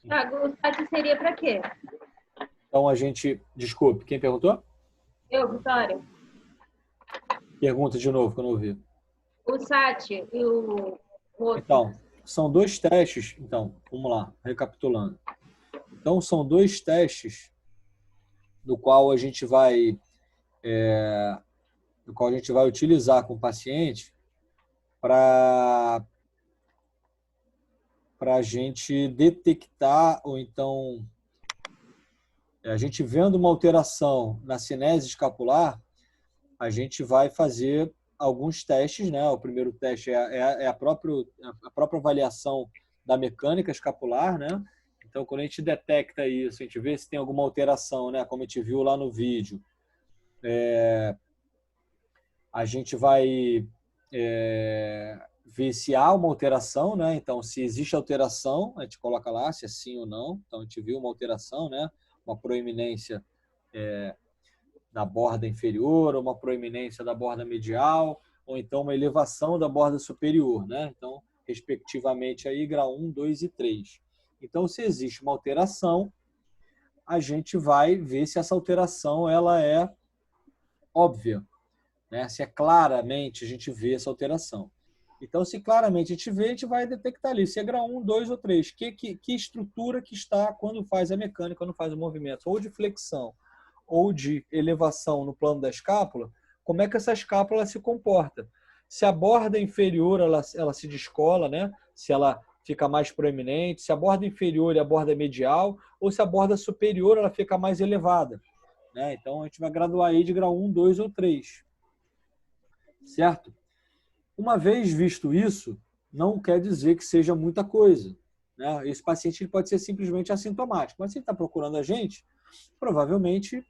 Thiago, o SAT seria para quê? Então, a gente... Desculpe, quem perguntou? Eu, Vitória. Pergunta de novo, que eu não ouvi. O SAT e o outro. Então, são dois testes. Então, vamos lá, recapitulando. Então, são dois testes do qual a gente vai, do qual a gente vai utilizar com o paciente para a gente detectar, ou então, a gente vendo uma alteração na cinese escapular, a gente vai fazer alguns testes, né? O primeiro teste é a própria avaliação da mecânica escapular, né? Então, quando a gente detecta isso, a gente vê se tem alguma alteração, né? Como a gente viu lá no vídeo, a gente vai ver se há uma alteração, né? Então, se existe alteração, a gente coloca lá se é sim ou não. Então, a gente viu uma alteração, né? Uma proeminência da borda inferior, ou uma proeminência da borda medial, ou então uma elevação da borda superior, né? Então, respectivamente, aí, grau 1, 2 e 3. Então, se existe uma alteração, a gente vai ver se essa alteração ela é óbvia, né? Se é claramente a gente vê essa alteração. Então, se claramente a gente vê, a gente vai detectar ali se é grau 1, 2 ou 3. Que estrutura que está quando faz a mecânica, quando faz o movimento, ou de flexão, ou de elevação no plano da escápula, como é que essa escápula se comporta. Se a borda inferior ela se descola, né? Se ela fica mais proeminente, se a borda inferior é a borda medial, ou se a borda superior ela fica mais elevada. Né? Então, a gente vai graduar aí de grau 1, 2 ou 3. Certo? Uma vez visto isso, não quer dizer que seja muita coisa. Né? Esse paciente ele pode ser simplesmente assintomático, mas se ele está procurando a gente, provavelmente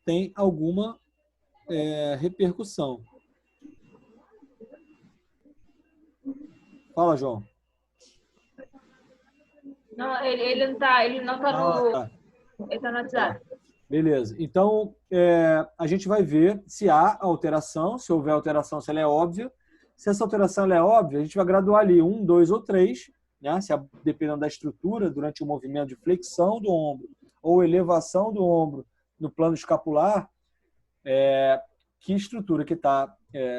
tem alguma repercussão. Fala, João. Não, ele não tá Ah, no. tá. Ele tá no Tá. WhatsApp. Beleza. Então, a gente vai ver se há alteração, se houver alteração, se ela é óbvia. Se essa alteração ela é óbvia, a gente vai graduar ali 1, 2 ou 3, né? Dependendo da estrutura, durante o movimento de flexão do ombro ou elevação do ombro no plano escapular, que estrutura que está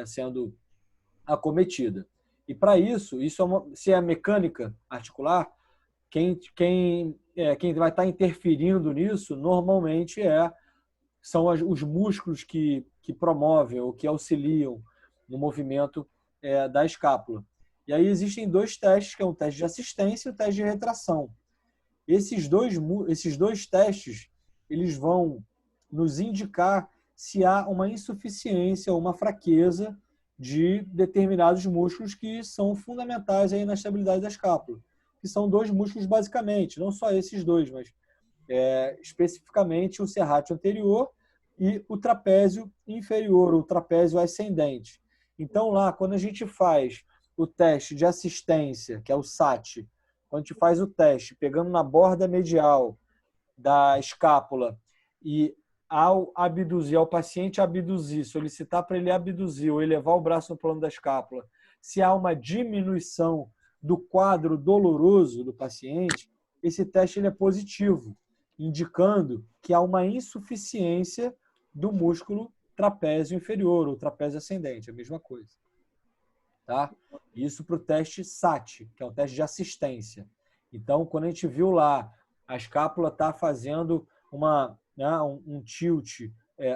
sendo acometida. E para isso se é mecânica articular, quem vai estar interferindo nisso normalmente são os músculos que promovem ou que auxiliam no movimento da escápula. E aí existem dois testes, que é o teste de assistência e o teste de retração. Esses dois testes eles vão nos indicar se há uma insuficiência ou uma fraqueza de determinados músculos que são fundamentais aí na estabilidade da escápula. Que são dois músculos basicamente, não só esses dois, mas especificamente o serrátil anterior e o trapézio inferior, o trapézio ascendente. Então, lá, quando a gente faz o teste de assistência, que é o SAT, quando a gente faz o teste pegando na borda medial da escápula e ao abduzir, ao paciente abduzir, solicitar para ele abduzir ou elevar o braço no plano da escápula, se há uma diminuição do quadro doloroso do paciente, esse teste ele é positivo, indicando que há uma insuficiência do músculo trapézio inferior ou trapézio ascendente, a mesma coisa. Tá? Isso para o teste SAT, que é o teste de assistência. Então, quando a gente viu lá, a escápula está fazendo um tilt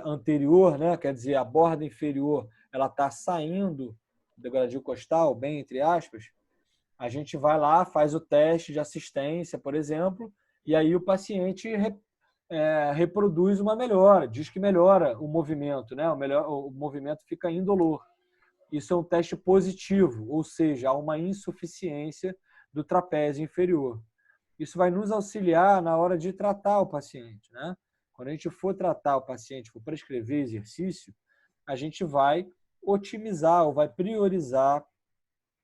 anterior, né? Quer dizer, a borda inferior ela está saindo do gradil costal, bem entre aspas, a gente vai lá, faz o teste de assistência, por exemplo, e aí o paciente reproduz uma melhora, diz que melhora o movimento, né? O movimento fica indolor. Isso é um teste positivo, ou seja, há uma insuficiência do trapézio inferior. Isso vai nos auxiliar na hora de tratar o paciente, né? Quando a gente for tratar o paciente, for prescrever exercício, a gente vai otimizar ou vai priorizar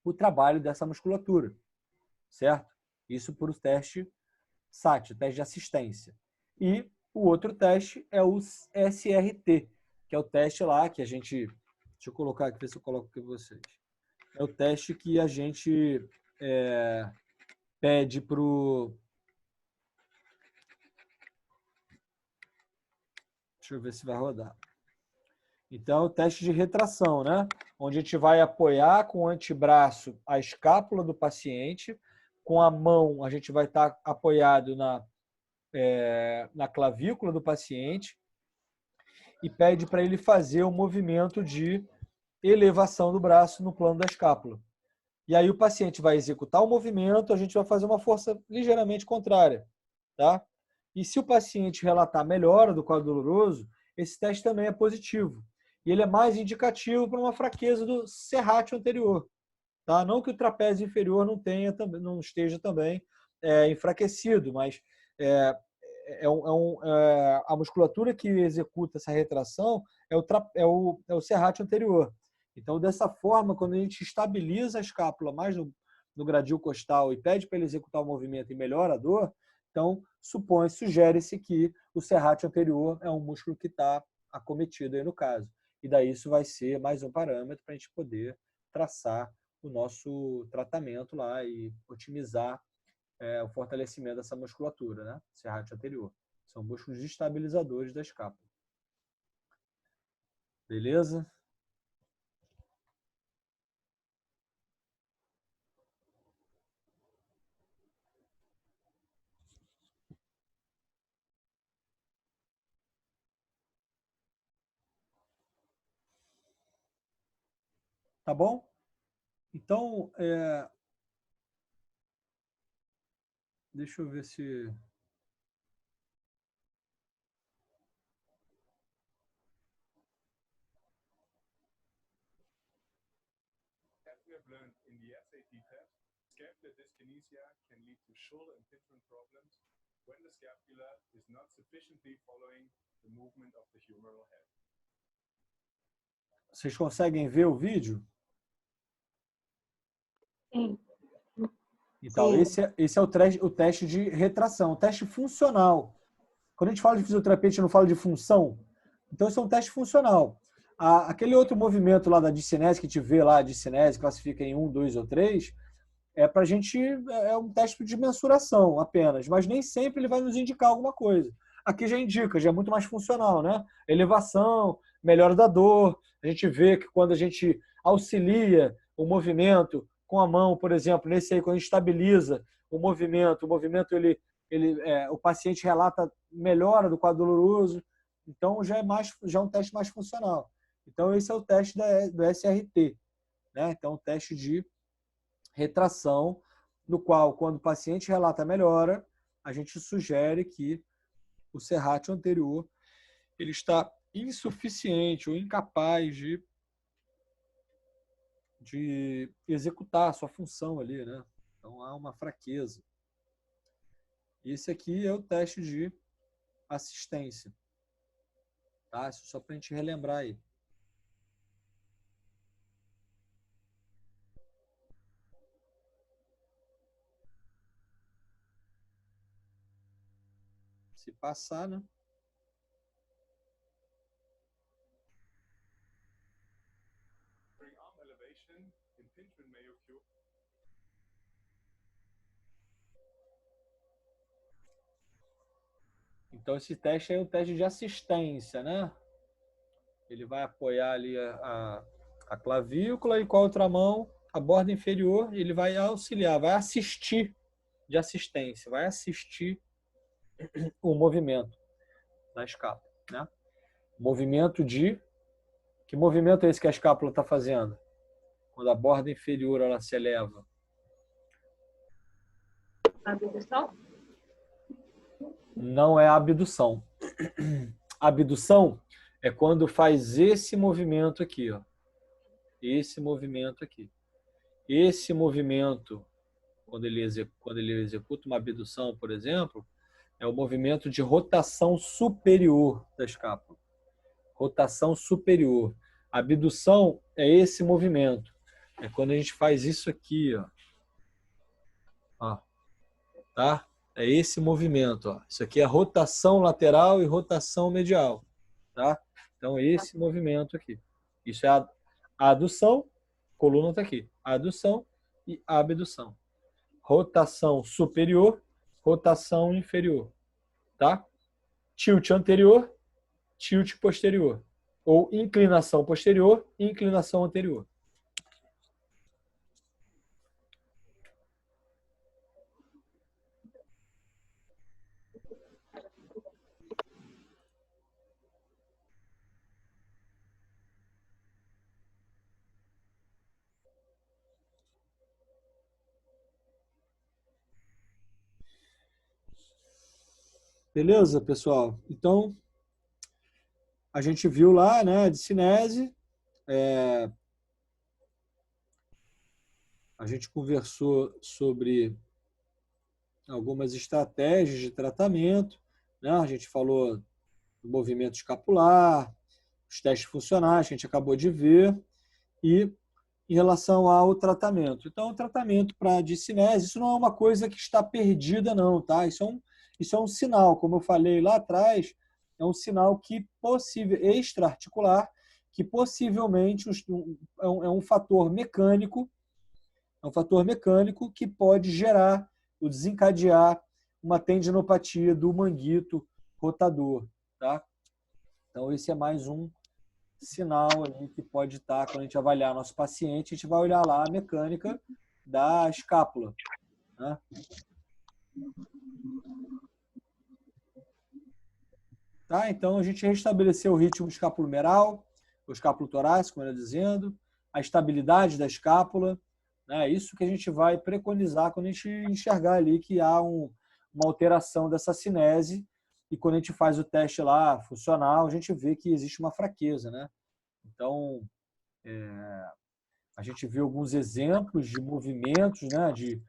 o trabalho dessa musculatura, certo? Isso por o teste SAT, o teste de assistência. E o outro teste é o SRT, que é o teste lá que a gente... Deixa eu colocar aqui, ver se eu coloco aqui para vocês. É o teste que a gente pede para o Deixa eu ver se vai rodar. Então, o teste de retração, né? Onde a gente vai apoiar com o antebraço a escápula do paciente, com a mão a gente vai estar apoiado na clavícula do paciente e pede para ele fazer o movimento de elevação do braço no plano da escápula. E aí o paciente vai executar o movimento, a gente vai fazer uma força ligeiramente contrária, tá? E se o paciente relatar melhora do quadro doloroso, esse teste também é positivo. E ele é mais indicativo para uma fraqueza do serrátil anterior, tá? Não que o trapézio inferior não esteja também enfraquecido, mas a musculatura que executa essa retração é o serrátil anterior. Então, dessa forma, quando a gente estabiliza a escápula mais no gradil costal e pede para ele executar o movimento e melhora a dor, então sugere-se que o serrátil anterior é um músculo que está acometido aí no caso. E daí isso vai ser mais um parâmetro para a gente poder traçar o nosso tratamento lá e otimizar o fortalecimento dessa musculatura, né? Serrátil anterior. São músculos estabilizadores da escápula. Beleza? Tá bom? Então, deixa eu ver se... We have learned in the SAT test, scapular dyskinesia can lead to shoulder impingement problems when the scapula is not sufficiently following the movement of the humeral head. Vocês conseguem ver o vídeo? Sim. Então, esse é o teste de retração, o teste funcional. Quando a gente fala de fisioterapia, a gente não fala de função. Então, esse é um teste funcional. Aquele outro movimento lá da discinese, que te vê lá, a discinese, classifica em 1, 2 ou 3, para a gente é um teste de mensuração apenas, mas nem sempre ele vai nos indicar alguma coisa. Aqui já indica, já é muito mais funcional, né? Elevação, melhora da dor. A gente vê que quando a gente auxilia o movimento com a mão, por exemplo, nesse aí, quando a gente estabiliza o movimento o paciente relata melhora do quadro doloroso. Então já é um teste mais funcional. Então esse é o teste do SRT, né? Então o teste de retração, no qual, quando o paciente relata melhora, a gente sugere que o serrátil anterior ele está insuficiente ou incapaz de executar a sua função ali, né? Então há uma fraqueza. Esse aqui é o teste de assistência, tá? Isso só para a gente relembrar aí. Se passar, né? During arm elevation, impingement may occur. Então, esse teste é o teste de assistência, né? Ele vai apoiar ali a clavícula e com a outra mão a borda inferior, ele vai auxiliar, vai assistir de assistência, vai assistir o movimento da escápula, né? Movimento de... Que movimento é esse que a escápula está fazendo? Quando a borda inferior ela se eleva. Abdução? Não é a abdução. A abdução é quando faz esse movimento aqui, ó. Esse movimento aqui. Esse movimento, quando ele executa uma abdução, por exemplo, é o movimento de rotação superior da escápula. Rotação superior. A abdução é esse movimento. É quando a gente faz isso aqui, ó. Ó. Tá? É esse movimento, ó. Isso aqui é rotação lateral e rotação medial, tá? Então esse movimento aqui. Isso é a adução, coluna está aqui. Adução e abdução. Rotação superior, rotação inferior, tá? Tilt anterior, tilt posterior. Ou inclinação posterior e inclinação anterior. Beleza, pessoal? Então, a gente viu lá, né, de cinese, a gente conversou sobre algumas estratégias de tratamento, né? A gente falou do movimento escapular, os testes funcionais que a gente acabou de ver, e em relação ao tratamento. Então, o tratamento para discinese, isso não é uma coisa que está perdida, não, tá? Isso é um sinal, como eu falei lá atrás, é um sinal que extra-articular, que possivelmente é um fator mecânico, que pode gerar ou desencadear uma tendinopatia do manguito rotador, tá? Então, esse é mais um sinal ali que pode estar, quando a gente avaliar nosso paciente, a gente vai olhar lá a mecânica da escápula, né? Tá? Então, a gente restabeleceu o ritmo escapulomeral, o escápulo torácico, como eu ia dizendo, a estabilidade da escápula, né? Isso que a gente vai preconizar quando a gente enxergar ali que há uma alteração dessa cinese, e quando a gente faz o teste lá funcional, a gente vê que existe uma fraqueza, né? Então, a gente viu alguns exemplos de movimentos, né, de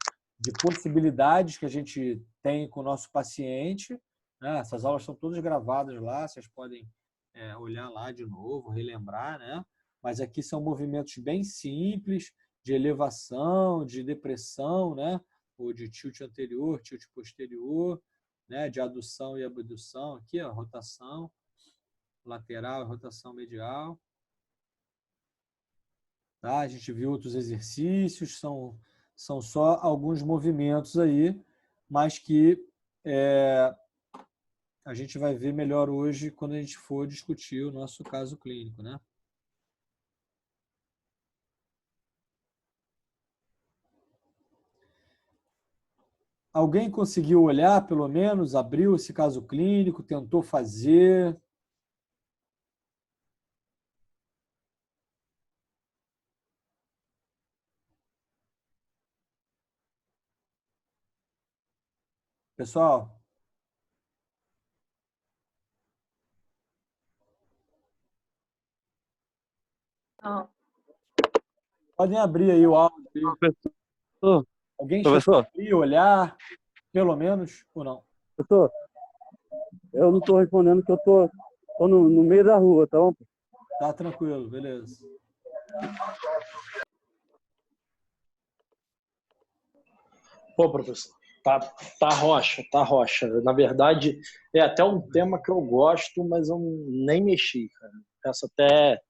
possibilidades que a gente tem com o nosso paciente, né? Essas aulas estão todas gravadas lá, vocês podem olhar lá de novo, relembrar, né? Mas aqui são movimentos bem simples, de elevação, de depressão, né? Ou de tilt anterior, tilt posterior, né? De adução e abdução, aqui, ó, rotação lateral e rotação medial. Tá? A gente viu outros exercícios, são só alguns movimentos aí, mas que a gente vai ver melhor hoje quando a gente for discutir o nosso caso clínico, né? Alguém conseguiu olhar, pelo menos, abriu esse caso clínico, tentou fazer? Pessoal, Não. podem abrir aí o áudio. Professor, Alguém chegou a abrir, olhar, pelo menos, ou não? professor, eu não estou respondendo que eu tô no meio da rua, tá bom? Tá tranquilo, beleza. Pô, professor, tá rocha, tá rocha. Na verdade, é até um tema que eu gosto, mas eu nem mexi, cara. Peço até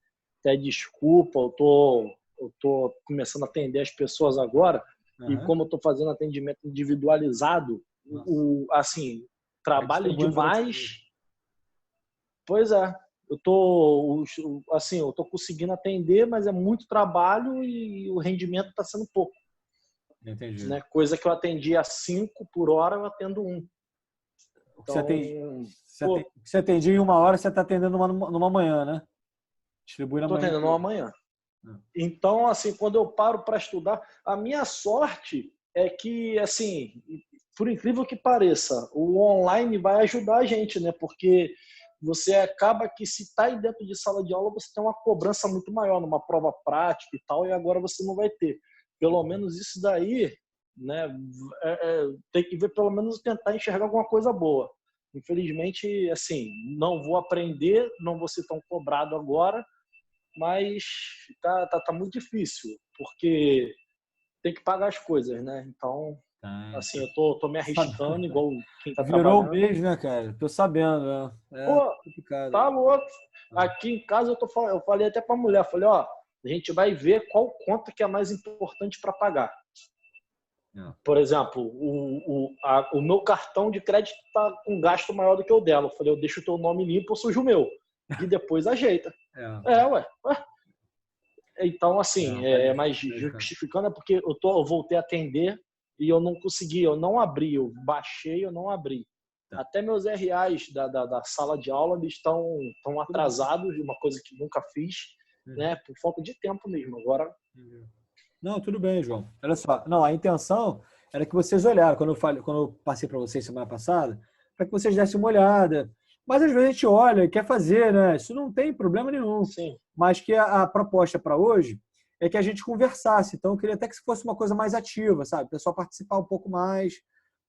desculpa, eu tô começando a atender as pessoas agora, e como eu tô fazendo atendimento individualizado, assim, trabalho demais. Pois é, eu tô conseguindo atender, mas é muito trabalho e o rendimento está sendo pouco. Entendi. Né? Coisa que eu atendia 5 por hora, eu atendo 1. Então, você atendia em 1 hora, você está atendendo numa manhã, né? Distribui na manhã. Estou atendendo uma manhã. Então, assim, quando eu paro para estudar, a minha sorte é que, assim, por incrível que pareça, o online vai ajudar a gente, né? Porque você acaba que, se está aí dentro de sala de aula, você tem uma cobrança muito maior numa prova prática e tal, e agora você não vai ter. Pelo menos isso daí, né? Tem que ver, pelo menos tentar enxergar alguma coisa boa. Infelizmente, assim, não vou aprender, não vou ser tão cobrado agora, mas tá muito difícil, porque tem que pagar as coisas, né? Então, assim, eu tô me arriscando igual quem tá trabalhando. Virou o mês, né, cara? Tô sabendo, né? Pô, complicado. tá louco. Aqui em casa eu falei até pra mulher, falei, ó, a gente vai ver qual conta que é mais importante para pagar. Por exemplo, o meu cartão de crédito está com gasto maior do que o dela. Eu falei, eu deixo o teu nome limpo, eu sujo o meu. e depois ajeita. Ué. Então, assim, mas justificando é porque eu voltei a atender e eu não consegui, eu não abri, eu baixei, eu não abri. Até meus RAs da sala de aula eles estão atrasados, uma coisa que nunca fiz, né? Por falta de tempo mesmo. Agora. Não, tudo bem, João. Olha só. Não, a intenção era que vocês olharam, quando eu passei para vocês semana passada, para que vocês dessem uma olhada. Mas às vezes a gente olha e quer fazer, né? Isso não tem problema nenhum. Sim. Mas que a proposta para hoje é que a gente conversasse. Então, eu queria até que fosse uma coisa mais ativa, sabe? O pessoal participar um pouco mais,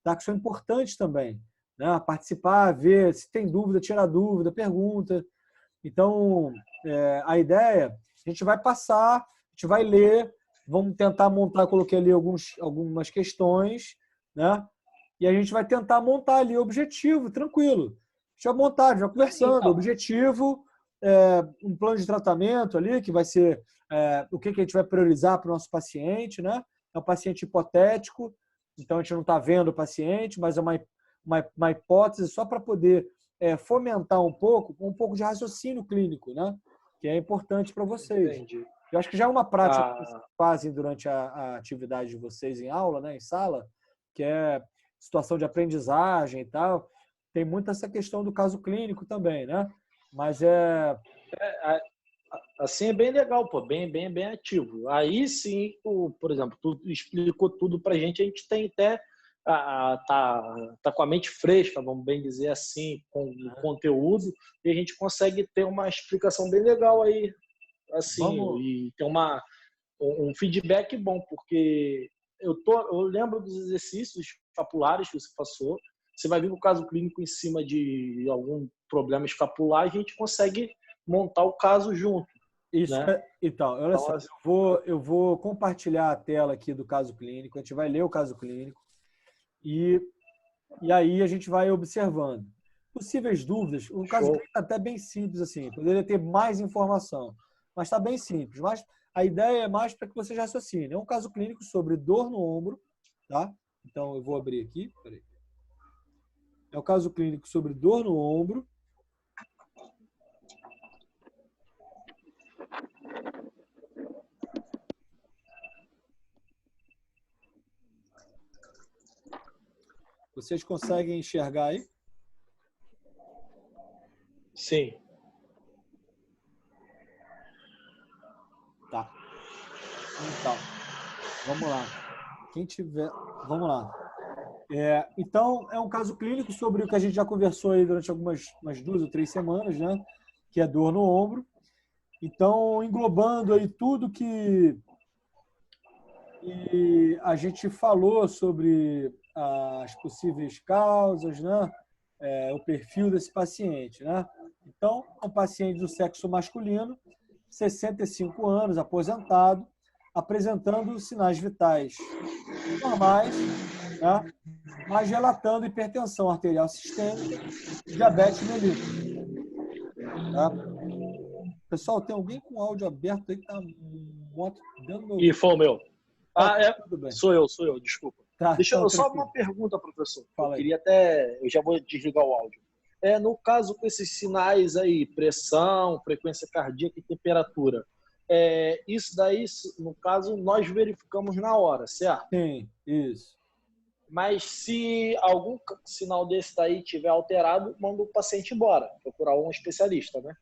tá? Que isso é importante também. Né? Participar, ver se tem dúvida, tirar dúvida, pergunta. Então, a ideia, a gente vai passar, a gente vai ler, vamos tentar montar, coloquei ali algumas questões, né? E a gente vai tentar montar ali o objetivo, tranquilo. Já montado, já conversando, então, objetivo, um plano de tratamento ali, que vai ser o que a gente vai priorizar para o nosso paciente, né? É um paciente hipotético, então a gente não está vendo o paciente, mas é uma hipótese só para poder fomentar um pouco de raciocínio clínico, né? Que é importante para vocês. Entendi. Eu acho que já é uma prática que vocês fazem durante a atividade de vocês em aula, né? Em sala, que é situação de aprendizagem e tal. Tem muito essa questão do caso clínico também, né? Mas assim é bem legal, pô, bem ativo. Aí sim, por exemplo, tu explicou tudo pra gente, a gente tem até tá com a mente fresca, vamos bem dizer assim, com o conteúdo, e a gente consegue ter uma explicação bem legal aí, assim, e ter um feedback bom, porque eu lembro dos exercícios escapulares que você passou. Você vai vir com o caso clínico em cima de algum problema escapular e a gente consegue montar o caso junto. Isso, né? Então, olha só, eu vou compartilhar a tela aqui do caso clínico, a gente vai ler o caso clínico e aí a gente vai observando. Possíveis dúvidas, o caso clínico está até bem simples assim, poderia ter mais informação, mas está bem simples. Mas a ideia é mais para que você já raciocine. É um caso clínico sobre dor no ombro, tá? Então, eu vou abrir aqui, peraí. É o caso clínico sobre dor no ombro. Vocês conseguem enxergar aí? Sim. Tá. Então, vamos lá. Quem tiver... Vamos lá. Então, é um caso clínico sobre o que a gente já conversou aí durante umas 2 ou 3 semanas, né? Que é dor no ombro. Então, englobando aí tudo que a gente falou sobre as possíveis causas, né? O perfil desse paciente, né? Então, é um paciente do sexo masculino, 65 anos, aposentado, apresentando sinais vitais normais, né? Mas relatando hipertensão arterial sistêmica e diabetes mellitus. Tá? Pessoal, tem alguém com áudio aberto aí que tá moto dentro do meu... E foi o meu. Tudo bem. Sou eu, desculpa. Tá, Deixa então, eu só uma pergunta, professor. Fala aí. Eu queria eu já vou desligar o áudio. No caso com esses sinais aí, pressão, frequência cardíaca e temperatura, isso daí, no caso, nós verificamos na hora, certo? Sim, isso. Mas se algum sinal desse daí tiver alterado, manda o paciente embora, procurar um especialista, né?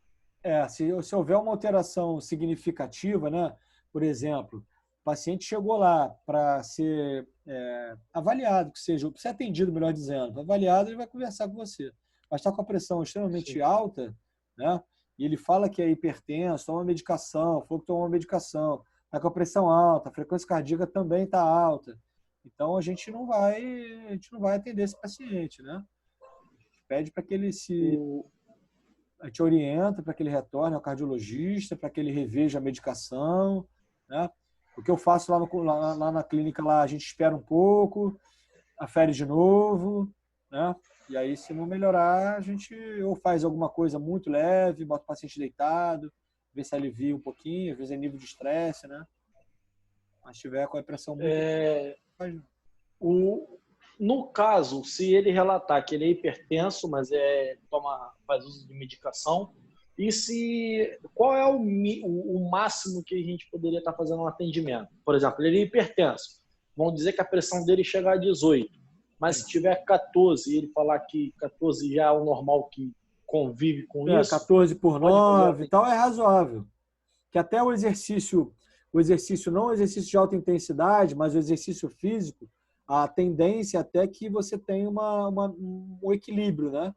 Se houver uma alteração significativa, né? Por exemplo, o paciente chegou lá para ser avaliado, que seja, ser atendido, melhor dizendo, avaliado, ele vai conversar com você. Mas está com a pressão extremamente alta, né? E ele fala que é hipertenso, toma medicação, falou que toma uma medicação, está com a pressão alta, a frequência cardíaca também está alta. Então, a gente não vai atender esse paciente, né? Pede para que ele a gente orienta para que ele retorne ao cardiologista, para que ele reveja a medicação, né? O que eu faço lá na clínica, lá, a gente espera um pouco, afere de novo, né? E aí, se não melhorar, a gente ou faz alguma coisa muito leve, bota o paciente deitado, vê se alivia um pouquinho, às vezes é nível de estresse, né? Mas se tiver com a pressão muito... No caso, se ele relatar que ele é hipertenso, mas faz uso de medicação, Qual é o máximo que a gente poderia estar fazendo um atendimento? Por exemplo, ele é hipertenso. Vamos dizer que a pressão dele chega a 18. Mas se tiver 14 e ele falar que 14 já é o normal que convive com isso... 14 por 9 e tal é razoável. Que até o exercício não o exercício de alta intensidade, mas o exercício físico, a tendência até que você tenha um equilíbrio, né?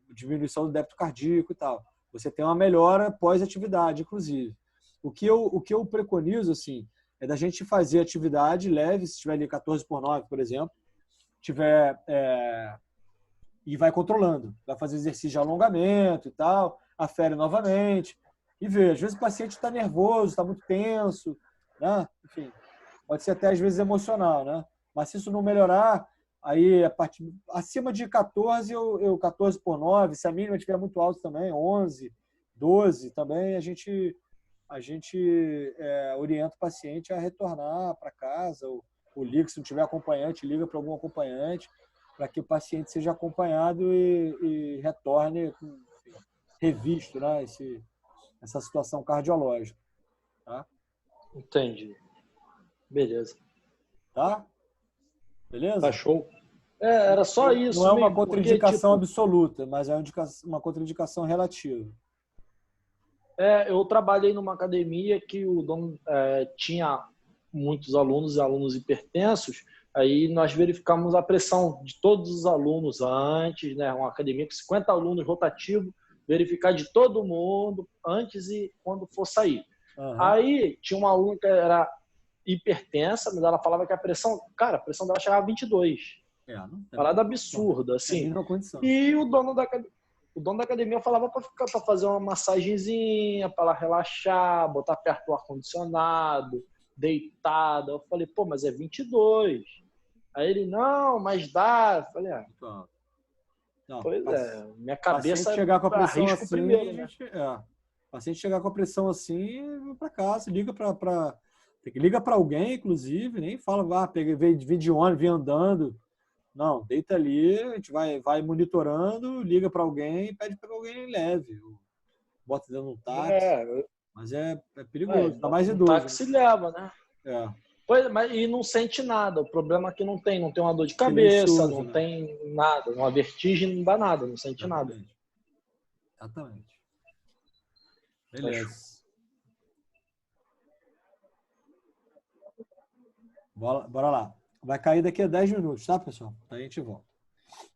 Diminuição do débito cardíaco e tal. Você tem uma melhora pós-atividade, inclusive. O que eu preconizo, assim, é da gente fazer atividade leve, se tiver ali 14 por 9, por exemplo, e vai controlando. Vai fazer exercício de alongamento e tal, afere novamente. E vê, às vezes o paciente está nervoso, está muito tenso, né? Enfim, pode ser até às vezes emocional, né? Mas se isso não melhorar, aí acima de 14, 14 por 9, se a mínima estiver muito alta também, 11, 12 também, a gente orienta o paciente a retornar para casa, ou liga, se não tiver acompanhante, liga para algum acompanhante, para que o paciente seja acompanhado e retorne, enfim, revisto, né, essa situação cardiológica. Tá? Entendi. Beleza. Tá? Beleza? Tá show. Era só isso. Não é uma mesmo, contraindicação porque, absoluta, mas é uma contraindicação relativa. eu trabalhei numa academia que o dono tinha muitos alunos e alunos hipertensos. Aí nós verificamos a pressão de todos os alunos antes, né? Uma academia com 50 alunos rotativo, verificar de todo mundo antes e quando for sair. Uhum. Aí tinha uma aluna que era hipertensa, mas ela falava que a pressão dela chegava a 22. Parada absurda, assim. E o dono da academia falava para fazer uma massagenzinha, para ela relaxar, botar perto do ar-condicionado, deitada. Eu falei, pô, mas é 22. Aí ele, não, mas dá. Eu falei, não, pois minha cabeça paciente chegar com a pressão assim, primeiro, né? Paciente chegar com a pressão assim, vai para casa, liga para alguém, inclusive, nem fala, vim de ônibus, vim andando. Não, deita ali, a gente vai monitorando, liga para alguém, pede para alguém leve, bota dentro de um táxi. Mas é perigoso, ainda mais idoso. O táxi leva, né? É. Mas, e não sente nada. O problema é que não tem uma dor de cabeça, Silencioso, não né? tem nada. Uma vertigem não dá nada, não sente nada. Exatamente. Beleza. Bora lá. Vai cair daqui a 10 minutos, tá, pessoal? Aí a gente volta.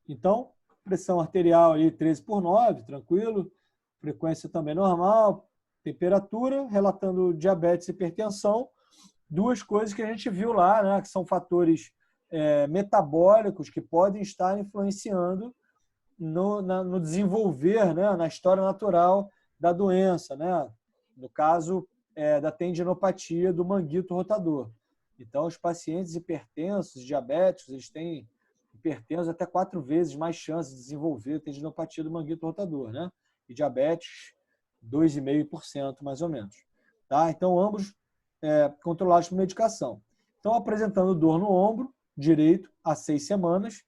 Então, pressão arterial ali 13 por 9, tranquilo. Frequência também normal. Temperatura, relatando diabetes e hipertensão. Duas coisas que a gente viu lá, né, que são fatores metabólicos que podem estar influenciando no desenvolver, né, na história natural da doença, né? No caso da tendinopatia do manguito rotador. Então, os pacientes hipertensos, diabéticos, eles têm hipertensos até 4 vezes mais chance de desenvolver tendinopatia do manguito rotador, né? E diabetes, 2,5% mais ou menos. Tá? Então, ambos controlados por medicação. Então, apresentando dor no ombro direito há 6 semanas,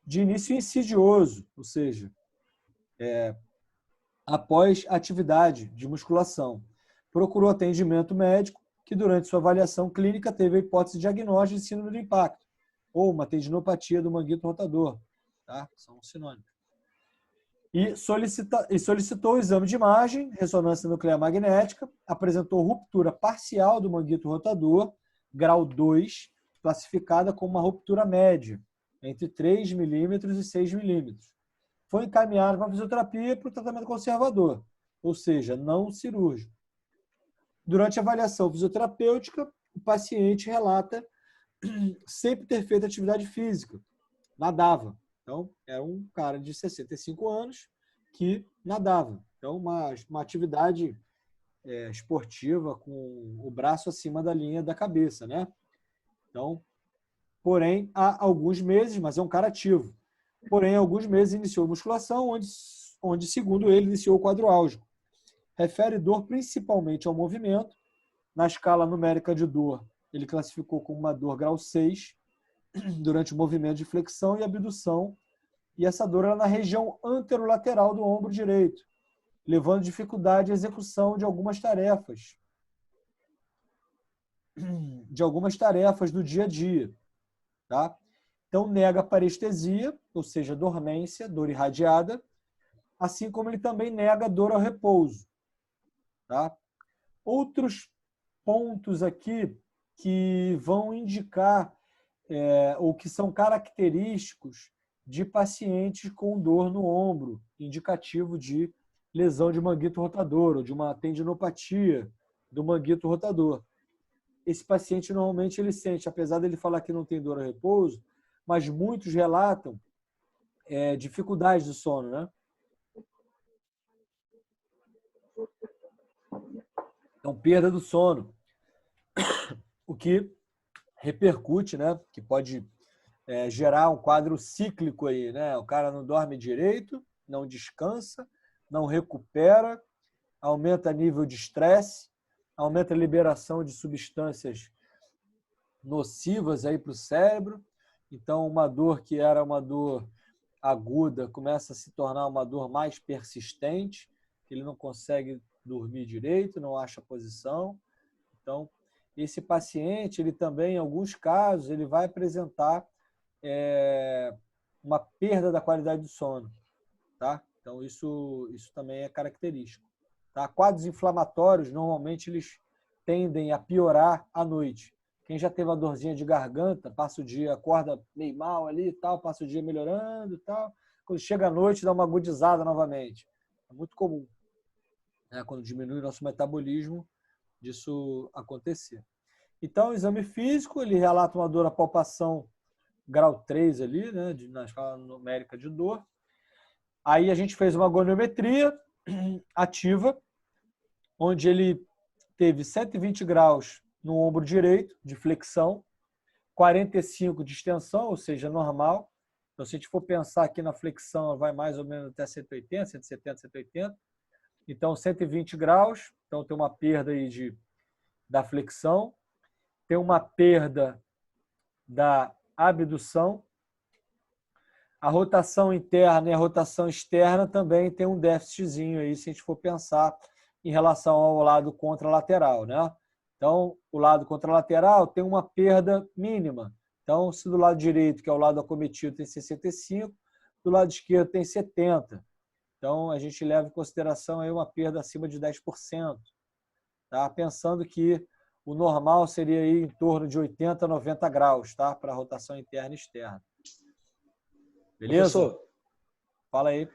de início insidioso, ou seja, após atividade de musculação. Procurou atendimento médico, que durante sua avaliação clínica teve a hipótese diagnóstica de síndrome do impacto, ou uma tendinopatia do manguito rotador. Tá? São sinônimos. E solicitou o exame de imagem, ressonância nuclear magnética, apresentou ruptura parcial do manguito rotador, grau 2, classificada como uma ruptura média, entre 3 milímetros e 6 milímetros. Foi encaminhado para a fisioterapia e para o tratamento conservador, ou seja, não cirúrgico. Durante a avaliação fisioterapêutica, o paciente relata sempre ter feito atividade física, nadava. Então, era um cara de 65 anos que nadava. Então, uma atividade esportiva com o braço acima da linha da cabeça, né? Então, porém, há alguns meses, mas é um cara ativo. Porém, há alguns meses iniciou musculação, onde segundo ele, iniciou o quadro álgico. Refere dor principalmente ao movimento. Na escala numérica de dor, ele classificou como uma dor grau 6, durante o movimento de flexão e abdução, e essa dor era na região anterolateral do ombro direito, levando dificuldade à execução de algumas tarefas. Do dia a dia. Tá? Então, nega a parestesia, ou seja, dormência, dor irradiada, assim como ele também nega a dor ao repouso. Tá? Outros pontos aqui que vão indicar ou que são característicos de pacientes com dor no ombro, indicativo de lesão de manguito rotador ou de uma tendinopatia do manguito rotador. Esse paciente normalmente ele sente, apesar dele falar que não tem dor ao repouso, mas muitos relatam dificuldades do sono, né? Então, perda do sono, o que repercute, né? Que pode gerar um quadro cíclico aí, né? O cara não dorme direito, não descansa, não recupera, aumenta nível de estresse, aumenta a liberação de substâncias nocivas aí para o cérebro. Então, uma dor que era uma dor aguda começa a se tornar uma dor mais persistente, ele não consegue dormir direito, não acha posição. Então, esse paciente, ele também, em alguns casos, ele vai apresentar uma perda da qualidade do sono. Tá? Então, isso também é característico. Tá? Quadros inflamatórios, normalmente, eles tendem a piorar à noite. Quem já teve uma dorzinha de garganta, passa o dia, acorda meio mal ali e tal, passa o dia melhorando e tal. Quando chega à noite, dá uma agudizada novamente. É muito comum, né? Quando diminui o nosso metabolismo, disso acontecer. Então, o exame físico, ele relata uma dor na palpação grau 3 ali, né? Na escala numérica de dor. Aí a gente fez uma goniometria ativa, onde ele teve 120 graus no ombro direito, de flexão, 45 de extensão, ou seja, normal. Então, se a gente for pensar aqui na flexão, ela vai mais ou menos até 180, 170, 180. Então, 120 graus. Então, tem uma perda aí da flexão. Tem uma perda da abdução. A rotação interna e a rotação externa também tem um déficitzinho aí, se a gente for pensar em relação ao lado contralateral, né? Então, o lado contralateral tem uma perda mínima. Então, se do lado direito, que é o lado acometido, tem 65, do lado esquerdo tem 70. Então, a gente leva em consideração aí uma perda acima de 10%. Tá? Pensando que o normal seria aí em torno de 80 a 90 graus, tá? Para a rotação interna e externa. Beleza? Professor, fala aí.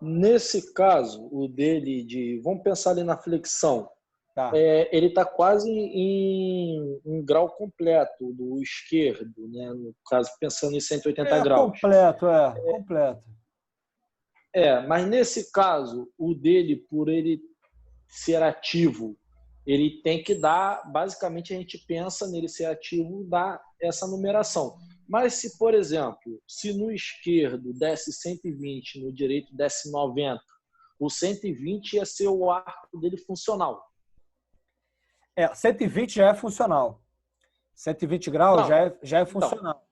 Nesse caso, o dele vamos pensar ali na flexão. Tá. Ele está quase em grau completo do esquerdo, né? No caso, pensando em 180 graus. Completo. Mas nesse caso, o dele, por ele ser ativo, ele tem que dar, basicamente a gente pensa nele ser ativo, dá essa numeração. Mas se, por exemplo, se no esquerdo desse 120, no direito desse 90, o 120 ia ser o arco dele funcional. 120 já é funcional. 120 graus Não, já é funcional.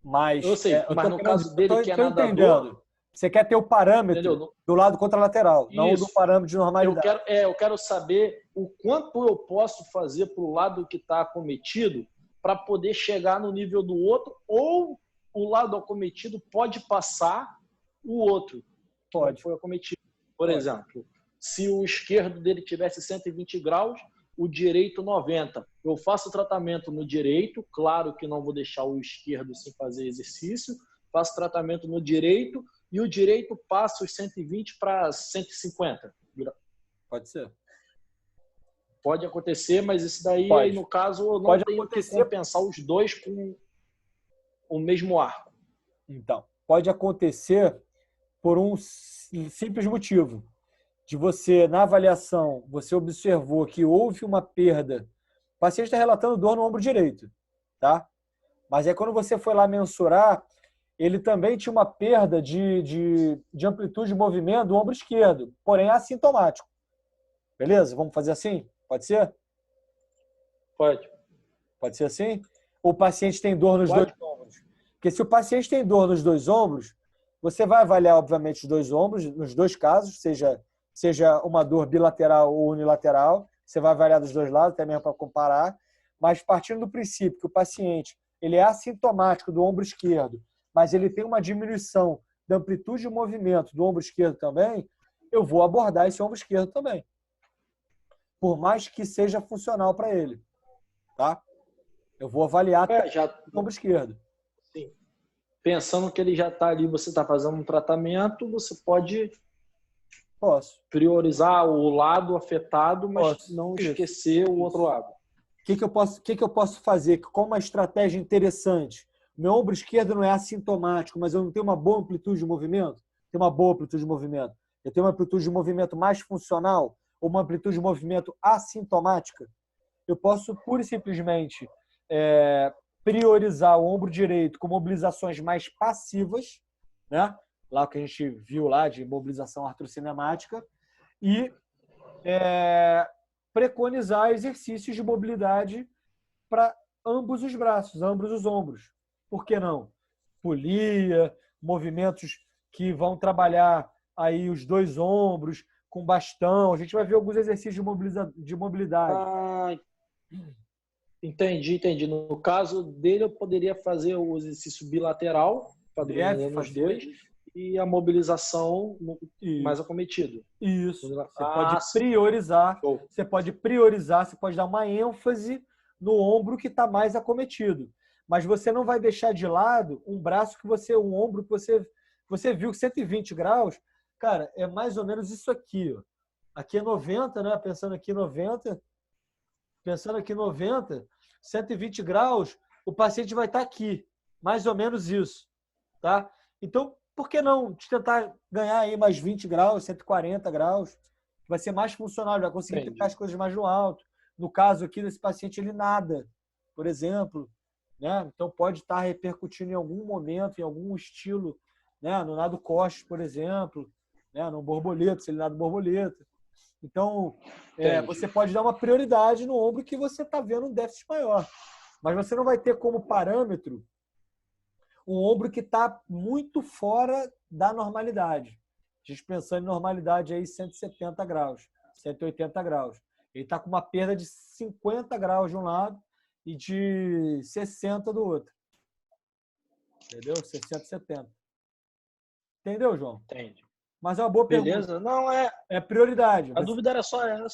Mas, eu sei, mas no caso dele que é nadador... Entendendo. Você quer ter o parâmetro do lado contralateral, não do parâmetro de normalidade. Eu quero saber o quanto eu posso fazer para o lado que está acometido para poder chegar no nível do outro, ou o lado acometido pode passar o outro que não foi acometido. Por exemplo, se o esquerdo dele tivesse 120 graus, o direito 90. Eu faço o tratamento no direito, claro que não vou deixar o esquerdo sem fazer exercício, faço tratamento no direito e o direito passa os 120 para 150. Pode ser. Pode acontecer, mas isso daí, aí, no caso, eu não tenho que compensar os dois com o mesmo arco. Então, pode acontecer por um simples motivo. De você, na avaliação, você observou que houve uma perda. O paciente está relatando dor no ombro direito, tá? Mas aí quando você foi lá mensurar, ele também tinha uma perda de amplitude de movimento do ombro esquerdo, porém assintomático. Beleza? Vamos fazer assim? Pode ser? Pode. Pode ser assim? O paciente tem dor nos dois ombros? Porque se o paciente tem dor nos dois ombros, Você vai avaliar, obviamente, os dois ombros, nos dois casos, seja uma dor bilateral ou unilateral. Você vai avaliar dos dois lados, até mesmo para comparar. Mas partindo do princípio que o paciente ele é assintomático do ombro esquerdo, mas ele tem uma diminuição da amplitude de movimento do ombro esquerdo também, eu vou abordar esse ombro esquerdo também. Por mais que seja funcional para ele. Tá? Eu vou avaliar o ombro esquerdo. Sim. Pensando que ele já está ali, você está fazendo um tratamento, você pode priorizar o lado afetado, mas não esquecer o outro lado. O que eu posso fazer? Qual uma estratégia interessante? Meu ombro esquerdo não é assintomático, mas eu não tenho uma boa amplitude de movimento? Tenho uma boa amplitude de movimento. Eu tenho uma amplitude de movimento mais funcional ou uma amplitude de movimento assintomática? Eu posso, pura e simplesmente, priorizar o ombro direito com mobilizações mais passivas, né? Lá que a gente viu lá de mobilização artrocinemática, e preconizar exercícios de mobilidade para ambos os braços, ambos os ombros. Por que não? Polia, movimentos que vão trabalhar aí os dois ombros, com bastão. A gente vai ver alguns exercícios de mobilidade. Entendi. No caso dele, eu poderia fazer o exercício bilateral, padronizando os dois, e a mobilização mais acometido. Isso. Você pode priorizar, você pode dar uma ênfase no ombro que está mais acometido. Mas você não vai deixar de lado um braço um ombro que você viu que 120 graus, cara, é mais ou menos isso aqui. Ó. Aqui é 90, né? Pensando aqui 90, 120 graus, o paciente vai estar aqui. Mais ou menos isso. Tá? Então, por que não tentar ganhar aí mais 20 graus, 140 graus? Vai ser mais funcional, vai conseguir ficar as coisas mais no alto. No caso aqui desse paciente, ele nada, por exemplo. Né? Então, pode estar repercutindo em algum momento, em algum estilo, né? No nado costas, por exemplo, né? No borboleta, se ele nada borboleta. Então, você pode dar uma prioridade no ombro que você está vendo um déficit maior. Mas você não vai ter como parâmetro um ombro que está muito fora da normalidade. A gente pensando em normalidade aí 170 graus, 180 graus. Ele está com uma perda de 50 graus de um lado e de 60 do outro. Entendeu? 60, 70. Entendeu, João? Entendi. Mas é uma boa pergunta. Beleza? Não, é prioridade. A dúvida era só essa.